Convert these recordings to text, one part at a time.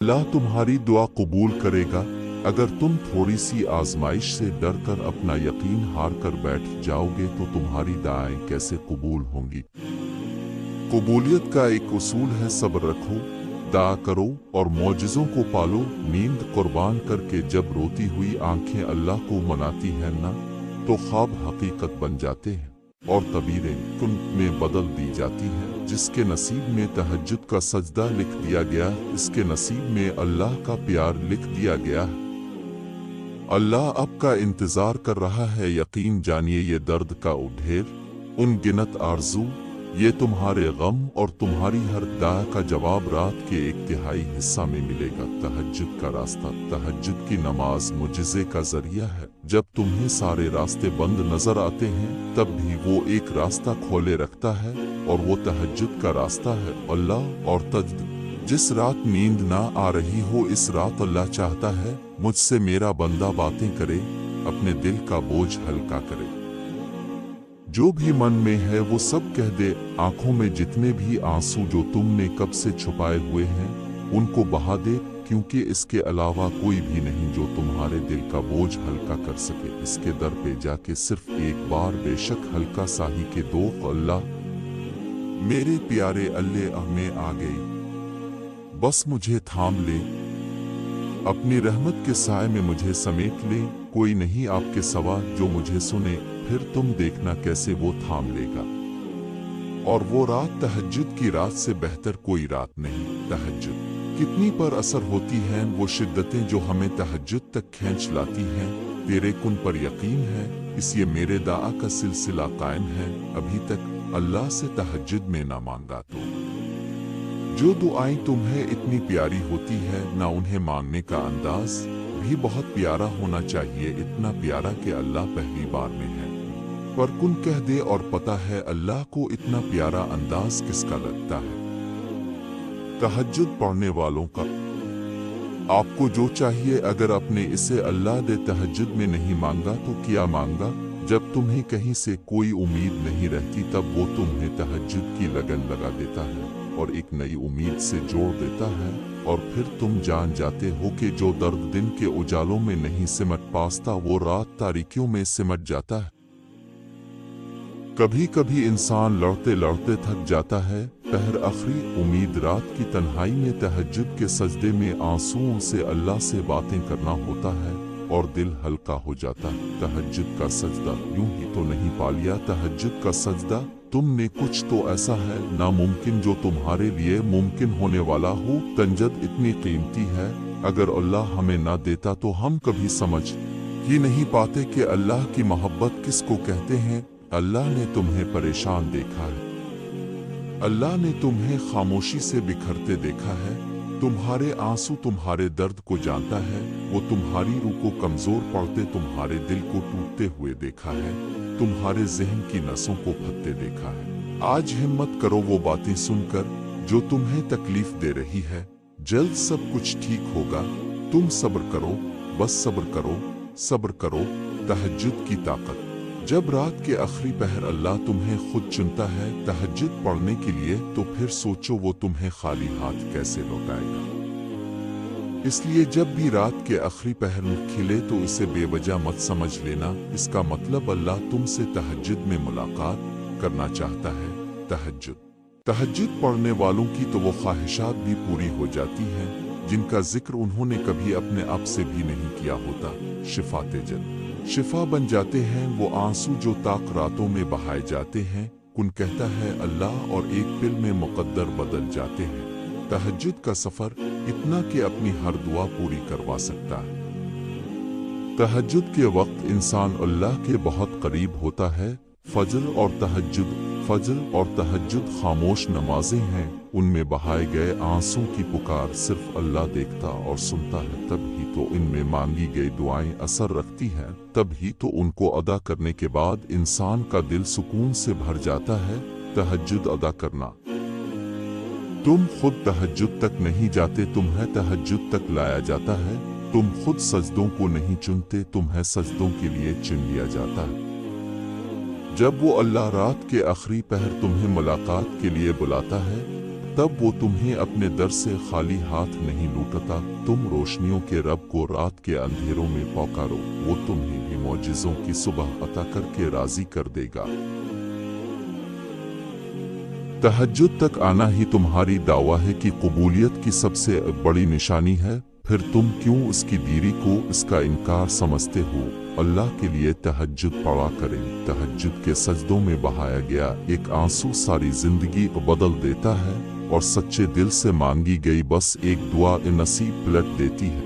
अल्लाह तुम्हारी दुआ कबूल करेगा। अगर तुम थोड़ी सी आजमाइश से डर कर अपना यकीन हार कर बैठ जाओगे तो तुम्हारी दुआएं कैसे कबूल होंगी। कबूलियत का एक उसूल है, सब्र रखो, दुआ करो और मौजिज़ों को पालो। नींद कुर्बान करके जब रोती हुई आंखें अल्लाह को मनाती हैं ना, तो ख्वाब हकीकत बन जाते हैं और तबीरें कुन में बदल दी जाती हैं। जिसके नसीब में तहज्जुद का सजदा लिख दिया गया, इसके नसीब में अल्लाह का प्यार लिख दिया गया है। अल्लाह आपका इंतजार कर रहा है। यकीन जानिए ये दर्द का ढेर, अनगिनत आरज़ू, ये तुम्हारे गम और तुम्हारी हर दुआ का जवाब रात के 1/3 हिस्सा में मिलेगा। तहज्जुद का रास्ता, तहज्जुद की नमाज मुजिज़े का जरिया है। जब तुम्हें सारे रास्ते बंद नजर आते हैं तब भी वो एक रास्ता खोले रखता है और वो तहज्जुद का रास्ता है। अल्लाह और तजद, जिस रात नींद ना आ रही हो, इस रात अल्लाह चाहता है मुझसे मेरा बंदा बातें करे, अपने दिल का बोझ हल्का करे। जो भी मन में है वो सब कह दे। आंखों में जितने भी आंसू जो तुमने कब से छुपाए हुए हैं उनको बहा दे, क्योंकि इसके अलावा कोई भी नहीं जो तुम्हारे दिल का बोझ हल्का कर सके। इसके दर पे जाके सिर्फ एक बार बेशक हल्का सा ही के दो। अल्लाह मेरे प्यारे अल्लाह में आ गई, बस मुझे थाम ले, अपनी रहमत के साए में मुझे समेट ले। कोई नहीं आपके सिवा जो मुझे सुने, फिर तुम देखना कैसे वो थाम लेगा। और वो रात तहज्जुद की रात से बेहतर कोई रात नहीं। तहज्जुद कितनी पर असर होती हैं वो शिद्दतें जो हमें तहज्जुद तक खींच लाती हैं। तेरे कुन पर यकीन है, इसलिए मेरे दुआ का सिलसिला कायम है। अभी तक अल्लाह से तहज्जुद में ना मांगा तो जो दुआएं तुम्हें इतनी प्यारी होती है ना, उन्हें मांगने का अंदाज भी बहुत प्यारा होना चाहिए। इतना प्यारा कि अल्लाह पहली बार में है पर कुन कह दे और पता है अल्लाह को इतना प्यारा अंदाज किसका लगता है। तहज्जुद पढ़ने वालों का आपको जो चाहिए, अगर अपने इसे अल्लाह दे तहज्जुद में नहीं मांगा तो क्या मांगा। जब तुम्हें कहीं से कोई उम्मीद नहीं रहती तब वो तुम्हें तहज्जुद की लगन लगा देता है और एक नई उम्मीद से जोड़ देता है। और फिर तुम जान जाते हो कि जो दर्द दिन के उजालों में नहीं सिमट पाता वो रात तारीकियों में सिमट जाता है। कभी कभी इंसान लड़ते लड़ते थक जाता है। पहर आखिरी उम्मीद रात की तन्हाई में तहज्जुद के सजदे में आंसुओं से अल्लाह से बातें करना होता है और दिल हल्का हो जाता है। तहज्जुद का सजदा यूं ही तो नहीं पा लिया। तहज्जुद का सजदा तुमने कुछ तो ऐसा है नामुमकिन जो तुम्हारे लिए मुमकिन होने वाला हो। तंजद इतनी कीमती है, अगर अल्लाह हमें ना देता तो हम कभी समझ ही नहीं पाते कि अल्लाह की मोहब्बत किसको कहते हैं। अल्लाह ने तुम्हें परेशान देखा है, अल्लाह ने तुम्हें खामोशी से बिखरते देखा है। तुम्हारे आंसू तुम्हारे दर्द को जानता है। वो तुम्हारी रूह को कमजोर पड़ते, तुम्हारे दिल को टूटते हुए देखा है, तुम्हारे जहन की नसों को फटते देखा है। आज हिम्मत करो वो बातें सुनकर जो तुम्हें तकलीफ दे रही है। जल्द सब कुछ ठीक होगा। तुम सब्र करो, बस सब्र करो, सब्र करो। तहज्जुद की ताकत, जब रात के आखिरी पहर अल्लाह तुम्हें खुद चुनता है तहज्जुद पढ़ने के लिए, तो फिर सोचो वो तुम्हें खाली हाथ कैसे लौटाएगा। इसलिए जब भी रात के आखिरी पहर खिले तो इसे बेवजह मत समझ लेना। इसका मतलब अल्लाह तुमसे तहज्जुद में मुलाकात करना चाहता है। तहज्जुद पढ़ने वालों की तो वो ख्वाहिशात भी पूरी हो जाती हैं जिनका जिक्र उन्होंने कभी अपने आप से भी नहीं किया होता। शिफाते जल शिफा बन जाते हैं वो आंसू जो ताक रातों में बहाए जाते हैं। कुन कहता है अल्लाह और एक पिल में मुकद्दर बदल जाते हैं। तहज्जुद का सफर इतना कि अपनी हर दुआ पूरी करवा सकता है। तहज्जुद के वक्त इंसान अल्लाह के बहुत करीब होता है। फजर और तहज्जुद खामोश नमाजें हैं। उनमें बहाए गए आंसू की पुकार सिर्फ अल्लाह देखता और सुनता है। तब ही तो इनमें मांगी गई दुआएं असर रखती हैं। तब ही तो उनको अदा करने के बाद इंसान का दिल सुकून से भर जाता है। तहज्जुद अदा करना, तुम खुद तहज्जुद तक नहीं जाते, तुम्हें तहज्जुद तक लाया जाता है। तुम खुद सजदों को नहीं चुनते, तुम्हें सजदों के लिए चुन लिया जाता है। जब वो अल्लाह रात के आखिरी पहर तुम्हें मुलाकात के लिए बुलाता है तब वो तुम्हें अपने दर से खाली हाथ नहीं लौटाता। तुम रोशनियों के रब को रात के अंधेरों में पुकारो, वो तुम्हें भी मौजिज़ों की सुबह अता करके राजी कर देगा। तहज्जुद तक आना ही तुम्हारी दावा है कि कबूलियत की सबसे बड़ी निशानी है। फिर तुम क्यों उसकी देरी को इसका इनकार समझते हो? अल्लाह के लिए तहज्जुद पढ़ा करें। तहज्जुद के सजदों में बहाया गया एक आंसू सारी जिंदगी को बदल देता है, और सच्चे दिल से मांगी गई बस एक दुआ नसीब पलट देती है।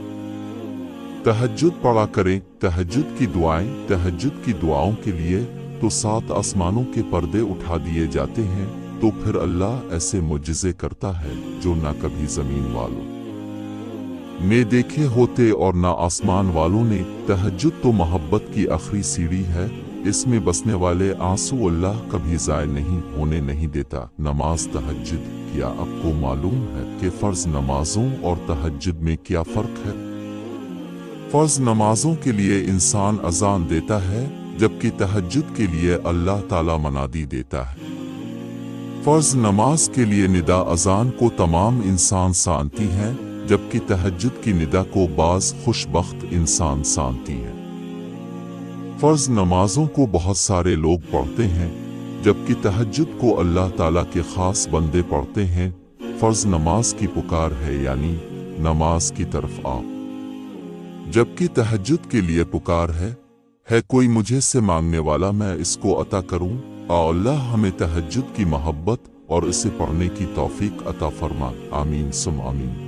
तहज्जुद पढ़ा करें। तहज्जुद की दुआएं। तहज्जुद की दुआओं के लिए तो 7 आसमानों के पर्दे उठा दिए जाते हैं, तो फिर अल्लाह ऐसे मुजज़े करता है जो ना कभी जमीन वालों में देखे होते और ना आसमान वालों ने। तहज्जुद तो मोहब्बत की आखिरी सीढ़ी है। इसमें बसने वाले आंसू अल्लाह कभी ज़ाय नहीं होने नहीं देता। नमाज तहज्जुद। क्या आपको मालूम है कि फ़र्ज नमाजों और तहज्जुद में क्या फ़र्क है? फ़र्ज नमाजों के लिए इंसान अज़ान देता है, जबकि तहज्जुद के लिए अल्लाह ताला मनादी देता है। फ़र्ज नमाज के लिए निदा अज़ान को तमाम इंसान जानती हैं, जबकि तहज्जुद की निदा को बाज़ खुशबख्त इंसान जानती हैं। फ़र्ज नमाजों को बहुत सारे लोग पढ़ते हैं, जबकि तहज्जुद को अल्लाह ताला के ख़ास बंदे पढ़ते हैं। फ़र्ज नमाज की पुकार है, यानी नमाज की तरफ आओ, जबकि तहज्जुद के लिए पुकार है कोई मुझे से मांगने वाला, मैं इसको अता करूं। अल्लाह हमें तहज्जुद की मोहब्बत और इसे पढ़ने की तौफीक अता फरमा। आमीन सुम आमीन।